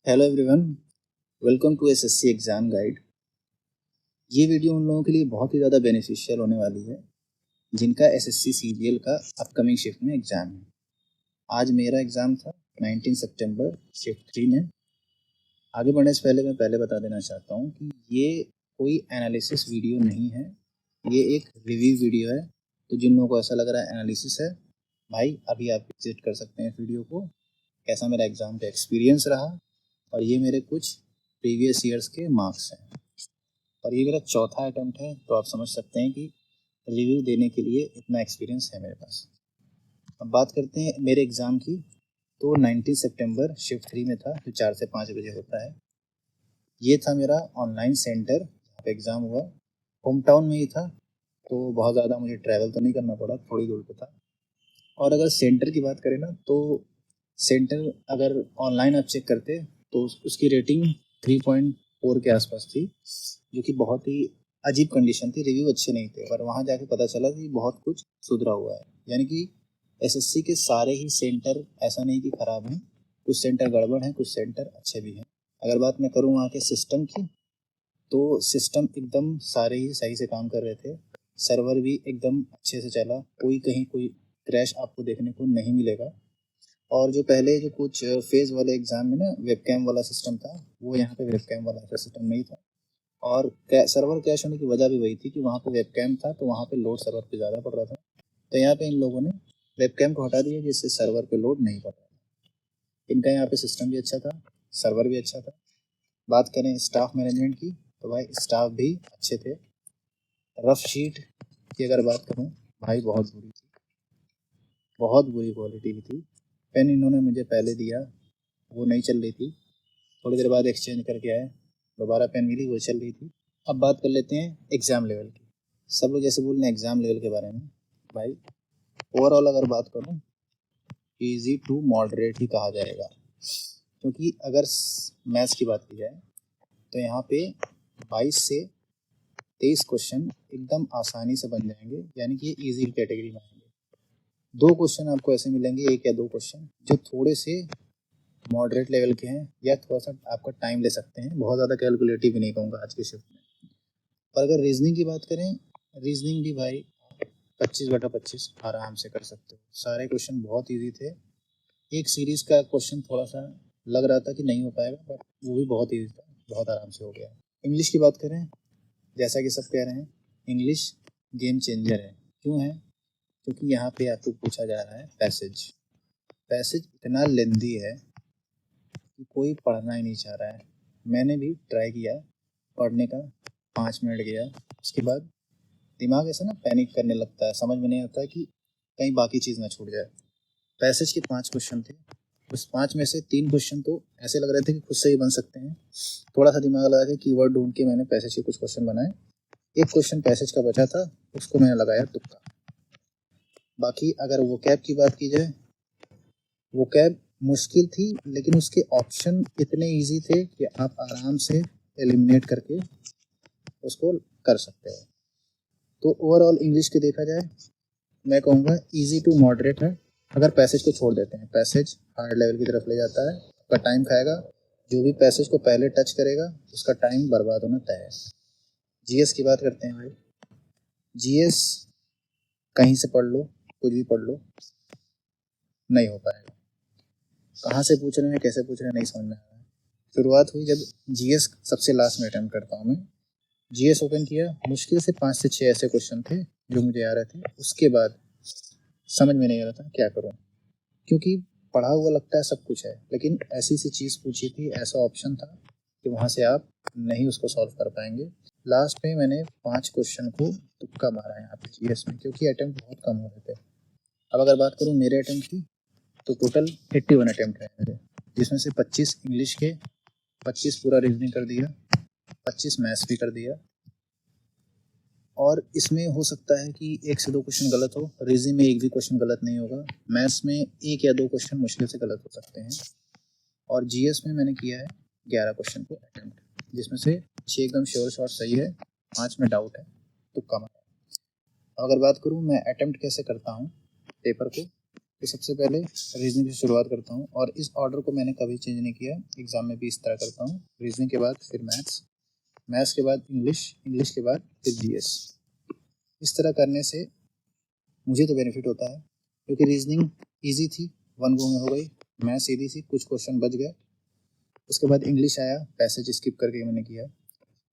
Hello everyone, welcome to SSC exam guide. ये video उन लोगों के लिए बहुत ही ज़्यादा बेनिफिशियल होने वाली है जिनका एसएससी सीजीएल का अपकमिंग शिफ्ट में एग्ज़ाम है। आज मेरा एग्ज़ाम था 19 सितंबर शिफ्ट 3 में। आगे बढ़ने से पहले मैं बता देना चाहता हूँ कि ये कोई एनालिसिस वीडियो नहीं है, ये एक रिव्यू वीडियो है। तो जिन लोगों को ऐसा लग रहा है एनालिसिस है, भाई अभी आप विजिट कर सकते हैं वीडियो को। कैसा मेरा एग्ज़ाम का एक्सपीरियंस रहा और ये मेरे कुछ प्रीवियस ईयर्स के मार्क्स हैं और ये मेरा चौथा अटेम्प्ट है, तो आप समझ सकते हैं कि रिव्यू देने के लिए इतना एक्सपीरियंस है मेरे पास। अब बात करते हैं मेरे एग्ज़ाम की। तो 19 सितंबर शिफ्ट 3 में था, जो 4 से 5 बजे होता है। ये था मेरा ऑनलाइन सेंटर जहाँ पे एग्ज़ाम हुआ। होम टाउन में ही था, तो बहुत ज़्यादा मुझे ट्रैवल तो नहीं करना पड़ा, थोड़ी दूर पे था। और अगर सेंटर की बात करें ना, तो सेंटर अगर ऑनलाइन आप चेक करते तो उसकी रेटिंग 3.4 के आसपास थी, जो कि बहुत ही अजीब कंडीशन थी। रिव्यू अच्छे नहीं थे, पर वहाँ जाके पता चला कि बहुत कुछ सुधरा हुआ है। यानी कि एसएससी के सारे ही सेंटर ऐसा नहीं कि ख़राब हैं, कुछ सेंटर गड़बड़ हैं, कुछ सेंटर अच्छे भी हैं। अगर बात मैं करूँ वहाँ के सिस्टम की, तो सिस्टम एकदम सारे ही सही से काम कर रहे थे। सर्वर भी एकदम अच्छे से चला, कहीं कोई क्रैश आपको देखने को नहीं मिलेगा। और जो पहले जो कुछ फेज़ वाले एग्ज़ाम में ना वेबकैम वाला सिस्टम था, वो यहाँ पे वेबकैम वाला ऐसा सिस्टम नहीं था। और सर्वर क्रैश होने की वजह भी वही थी कि वहाँ पे वेबकैम था, तो वहाँ पे लोड सर्वर पे ज़्यादा पड़ रहा था। तो यहाँ पे इन लोगों ने वेबकैम को हटा दिया, जिससे सर्वर पे लोड नहीं पड़ रहा था। इनका यहाँ पे सिस्टम भी अच्छा था, सर्वर भी अच्छा था। बात करें स्टाफ मैनेजमेंट की, तो भाई स्टाफ भी अच्छे थे। रफ शीट की अगर बात करूँ, भाई बहुत बुरी थी, बहुत बुरी क्वालिटी की थी। पेन इन्होंने मुझे पहले दिया, वो नहीं चल रही थी। थोड़ी देर बाद एक्सचेंज करके आए, दोबारा पेन मिली, वो चल रही थी। अब बात कर लेते हैं एग्ज़ाम लेवल की। सब लोग जैसे बोल रहे हैं एग्ज़ाम लेवल के बारे में, भाई ओवरऑल अगर बात करूँ, ईजी टू मॉडरेट ही कहा जाएगा। क्योंकि अगर मैथ्स की बात की जाए, तो यहाँ पे 22 से 23 क्वेश्चन एकदम आसानी से बन जाएंगे, यानी कि ये ईजी कैटेगरी में आएंगे। 2 क्वेश्चन आपको ऐसे मिलेंगे, 1 या 2 क्वेश्चन जो थोड़े से मॉडरेट लेवल के हैं या थोड़ा सा आपका टाइम ले सकते हैं। बहुत ज़्यादा कैलकुलेटिव भी नहीं कहूँगा आज की शिफ्ट में। पर अगर रीजनिंग की बात करें, रीजनिंग भी भाई 25/25 आराम से कर सकते हो। सारे क्वेश्चन बहुत ईजी थे। एक सीरीज़ का क्वेश्चन थोड़ा सा लग रहा था कि नहीं हो पाएगा, बट वो भी बहुत ईजी था, बहुत आराम से हो गया। इंग्लिश की बात करें, जैसा कि सब कह रहे हैं, इंग्लिश गेम चेंजर है। क्यों है? क्योंकि यहाँ पे आपको पूछा जा रहा है पैसेज। पैसेज इतना लेंदी है कि कोई पढ़ना ही नहीं चाह रहा है। मैंने भी ट्राई किया पढ़ने का, 5 मिनट गया, उसके बाद दिमाग ऐसा ना पैनिक करने लगता है, समझ में नहीं आता है कि कहीं बाकी चीज़ ना छूट जाए। पैसेज के 5 क्वेश्चन थे, उस 5 में से 3 क्वेश्चन तो ऐसे लग रहे थे कि खुद से ही बन सकते हैं। थोड़ा सा दिमाग लगा के कीवर्ड ढूंढ के मैंने पैसेज के कुछ क्वेश्चन बनाए। एक क्वेश्चन पैसेज का बचा था, उसको मैंने लगाया तुक्का। बाकी अगर वोकैब की बात की जाए, वोकैब मुश्किल थी, लेकिन उसके ऑप्शन इतने इजी थे कि आप आराम से एलिमिनेट करके उसको कर सकते हो। तो ओवरऑल इंग्लिश के देखा जाए, मैं कहूँगा इजी टू मॉडरेट है। अगर पैसेज को छोड़ देते हैं, पैसेज हार्ड लेवल की तरफ ले जाता है, आपका टाइम खाएगा। जो भी पैसेज को पहले टच करेगा उसका टाइम बर्बाद होना तय है। जीएस की बात करते हैं भाई। जीएस कहीं से पढ़ लो, कुछ भी पढ़ लो, नहीं हो पाएगा। कहाँ से पूछ रहे हैं, कैसे पूछ रहे हैं, नहीं समझ में आ रहा है। शुरुआत हुई जब जीएस सबसे लास्ट में अटेम्प्ट करता हूँ मैं, जीएस ओपन किया, मुश्किल से 5 से 6 ऐसे क्वेश्चन थे जो मुझे आ रहे थे। उसके बाद समझ में नहीं आ रहा था क्या करूँ, क्योंकि पढ़ा हुआ लगता है सब कुछ है, लेकिन ऐसी सी चीज़ पूछी थी, ऐसा ऑप्शन था कि वहाँ से आप नहीं उसको सॉल्व कर पाएंगे। लास्ट में मैंने 5 क्वेश्चन को तुक्का मारा है यहाँ पे जीएस में, क्योंकि अटेम्प्ट बहुत कम हो रहे थे। अब अगर बात करूँ मेरे अटेम्प्ट की, तो टोटल 81 अटेम्प्ट है मेरे, जिसमें से 25 इंग्लिश के, 25 पूरा रीजनिंग कर दिया, 25 मैथ्स भी कर दिया। और इसमें हो सकता है कि 1 से 2 क्वेश्चन गलत हो, रीजनिंग में एक भी क्वेश्चन गलत नहीं होगा, मैथ्स में 1 या 2 क्वेश्चन मुश्किल से गलत हो सकते हैं। और जीएस में मैंने किया है 11 क्वेश्चन को अटेम्प्ट, जिसमें से 6 एकदम श्योर शॉट सही है, 5 में डाउट है, तुक्का मारा। अगर बात करूँ मैं अटेम्प्ट कैसे करता हूँ पेपर को, तो सबसे पहले रीजनिंग से शुरुआत करता हूँ और इस ऑर्डर को मैंने कभी चेंज नहीं किया, एग्ज़ाम में भी इस तरह करता हूँ। रीजनिंग के बाद फिर मैथ्स, मैथ्स के बाद इंग्लिश, इंग्लिश के बाद फिर जीएस। इस तरह करने से मुझे तो बेनिफिट होता है क्योंकि रीजनिंग ईजी थी, 1 गो में हो गई। मैथ्स ईजी थी, कुछ क्वेश्चन बच गए। उसके बाद इंग्लिश आया, पैसेज स्किप करके मैंने किया।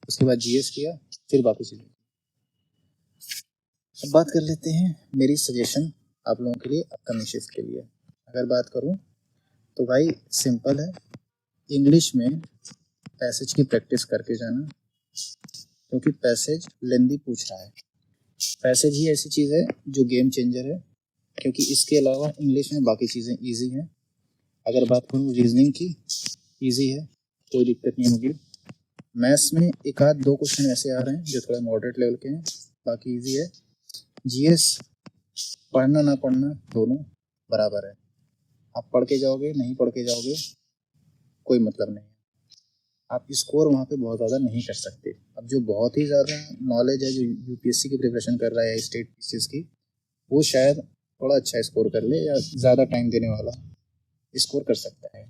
उसके बाद जीएस किया, फिर बाकी चीज़ें। अब बात कर लेते हैं मेरी सजेशन आप लोगों के लिए अपकमिंग शिफ्ट के लिए। अगर बात करूं तो भाई सिंपल है, इंग्लिश में पैसेज की प्रैक्टिस करके जाना, क्योंकि पैसेज लेंदी पूछ रहा है। पैसेज ही ऐसी चीज़ है जो गेम चेंजर है, क्योंकि इसके अलावा इंग्लिश में बाकी चीज़ें ईजी हैं। अगर बात करूँ रीजनिंग की, ईजी है, कोई दिक्कत नहीं होगी। मैथ्स में एक आध 2 क्वेश्चन ऐसे आ रहे हैं जो थोड़ा मॉडरेट लेवल के हैं, बाकी ईजी है। जीएस पढ़ना ना पढ़ना दोनों बराबर है, आप पढ़ के जाओगे नहीं पढ़ के जाओगे कोई मतलब नहीं है, आप स्कोर वहाँ पे बहुत ज़्यादा नहीं कर सकते। अब जो बहुत ही ज़्यादा नॉलेज है, जो यूपीएससी की प्रिपरेशन कर रहा है या स्टेट पीसीएस की, वो शायद थोड़ा अच्छा स्कोर कर ले या ज़्यादा टाइम देने वाला स्कोर कर सकता है।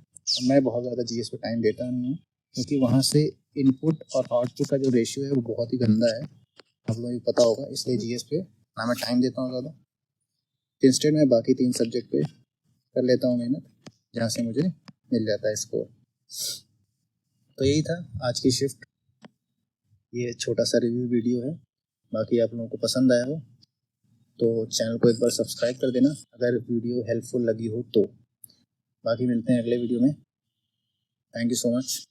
मैं बहुत ज़्यादा जीएस पे टाइम देता नहीं हूँ, क्योंकि वहाँ से इनपुट और आउटपुट का जो रेशियो है वो बहुत ही गंदा है, आप लोगों को पता होगा। इसलिए जीएस पे ना मैं टाइम देता हूँ ज़्यादा। इंस्टेड में बाकी 3 सब्जेक्ट पे कर लेता हूँ मेहनत, जहाँ से मुझे मिल जाता है स्कोर। तो यही था आज की शिफ्ट, ये छोटा सा रिव्यू वीडियो है। बाकी आप लोगों को पसंद आया हो तो चैनल को एक बार सब्सक्राइब कर देना अगर वीडियो हेल्पफुल लगी हो तो। बाकी मिलते हैं अगले वीडियो में। Thank you so much.